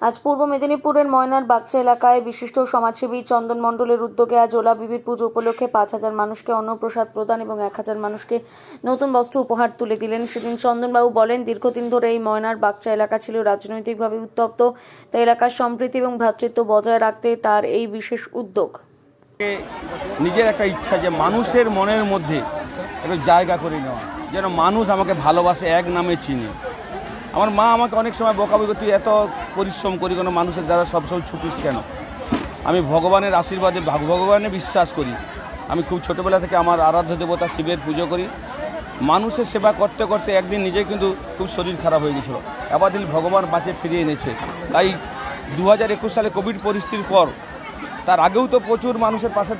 আজ পূর্ব মেদিনীপুরের ময়নার বাগচা এলাকায় বিশিষ্ট সমাজসেবী চন্দন মণ্ডলের উদ্যোগে আজ ওলা বিবির পুজো উপলক্ষে 5,000 মানুষকে অন্নপ্রসাদ প্রদান এবং 1,000 মানুষকে নতুন বস্ত্র উপহার তুলে দিলেন। সেদিন চন্দনবাবু বলেন, দীর্ঘদিন ধরে এই ময়নার বাগচা এলাকা ছিল রাজনৈতিকভাবে উত্তপ্ত, তাই এলাকার সম্প্রীতি এবং ভ্রাতৃত্ব বজায় রাখতে তার এই বিশেষ উদ্যোগ। নিজের একটা ইচ্ছা যে মানুষের মনের মধ্যে একটা জায়গা করে নেওয়া, যেন মানুষ আমাকে ভালোবাসে, এক নামে চিনে। আমার মা আমাকে অনেক সময় বকাবকি করতে, এত পরিশ্রম করি কোনো মানুষের দ্বারা সবসময় ছুটিস কেন। আমি ভগবানের আশীর্বাদে ভগবানে বিশ্বাস করি। আমি খুব ছোটোবেলা থেকে আমার আরাধ্য দেবতা শিবের পুজো করি। মানুষের সেবা করতে করতে একদিন নিজে কিন্তু খুব শরীর খারাপ হয়ে গেছিলো, এবার দিন ভগবান বাঁচিয়ে ফিরিয়ে এনেছে। তাই 2021 সালে কোভিড পরিস্থিতির পর, তার আগেও তো প্রচুর মানুষের পাশে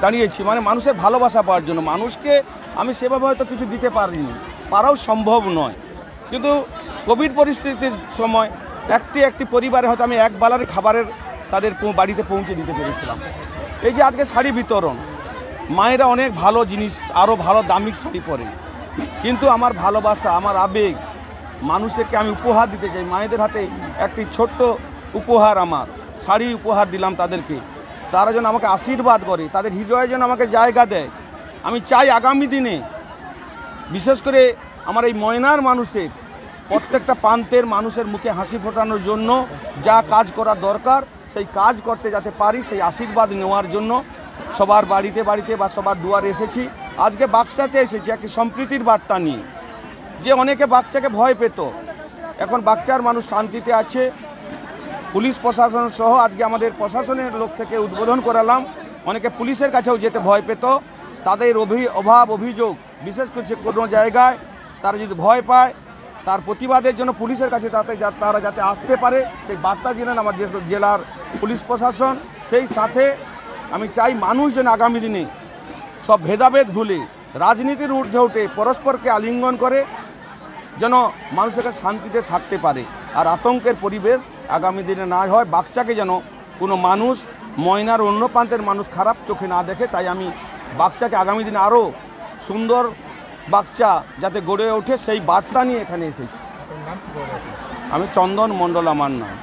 দাঁড়িয়েছি, মানে মানুষের ভালোবাসা পাওয়ার জন্য। মানুষকে আমি সেভাবে হয়তো কিছু দিতে পারিনি, পারাও সম্ভব নয়, কিন্তু কোভিড পরিস্থিতির সময় একটি পরিবারে হয়তো আমি এক বালার খাবারের তাদের বাড়িতে পৌঁছে দিতে পেরেছিলাম। এই যে আজকে শাড়ি বিতরণ, মায়েরা অনেক ভালো জিনিস, আরও ভালো দামিক শাড়ি পরে, কিন্তু আমার ভালোবাসা, আমার আবেগ মানুষকে আমি উপহার দিতে চাই। মায়েদের হাতে একটি ছোট্ট উপহার, আমার শাড়ি উপহার দিলাম তাদেরকে। তারা যেন আমাকে আশীর্বাদ করে, তাদের হৃদয়ে যেন আমাকে জায়গা দেয়। আমি চাই আগামী দিনে বিশেষ করে আমার এই ময়নার মানুষের প্রত্যেকটা প্রান্তের মানুষের মুখে হাসি ফোটানোর জন্য যা কাজ করা দরকার সেই কাজ করতে যাতে পারি, সেই আশীর্বাদ নেওয়ার জন্য সবার বাড়িতে বা সবার দুয়ারে এসেছি। আজকে বাগচাতে এসেছি একটি সম্প্রীতির বার্তা নিয়ে, যে অনেকে বাগচাকে ভয় পেত, এখন বাগচার মানুষ শান্তিতে আছে। পুলিশ প্রশাসন সহ আজকে আমাদের প্রশাসনের লোক থেকে উদ্বোধন করালাম। অনেকে পুলিশের কাছেও যেতে ভয় পেত, তাদের অভাব অভিযোগ বিশেষ করে কোনো জায়গায় তারা যদি ভয় পায়, তার প্রতিবাদের জন্য পুলিশের কাছে তারা যাতে আসতে পারে, সেই বার্তা দিলেন আমার জেলার পুলিশ প্রশাসন। সেই সাথে আমি চাই মানুষ যেন আগামী দিনে সব ভেদাভেদ ভুলে রাজনীতির ঊর্ধ্বে উঠে পরস্পরকে আলিঙ্গন করে, যেন মানুষের কাছে শান্তিতে থাকতে পারে, আর আতঙ্কের পরিবেশ আগামী দিনে না হয়। বাগচাকে যেন কোনো মানুষ, ময়নার অন্য প্রান্তের মানুষ খারাপ চোখে না দেখে। তাই আমি বাগচাকে আগামী দিনে আরও সুন্দর বাগচা যাতে গড়ে ওঠে সেই বার্তা নিয়ে এখানে এসেছি। আমি চন্দন মণ্ডল আমার নাম।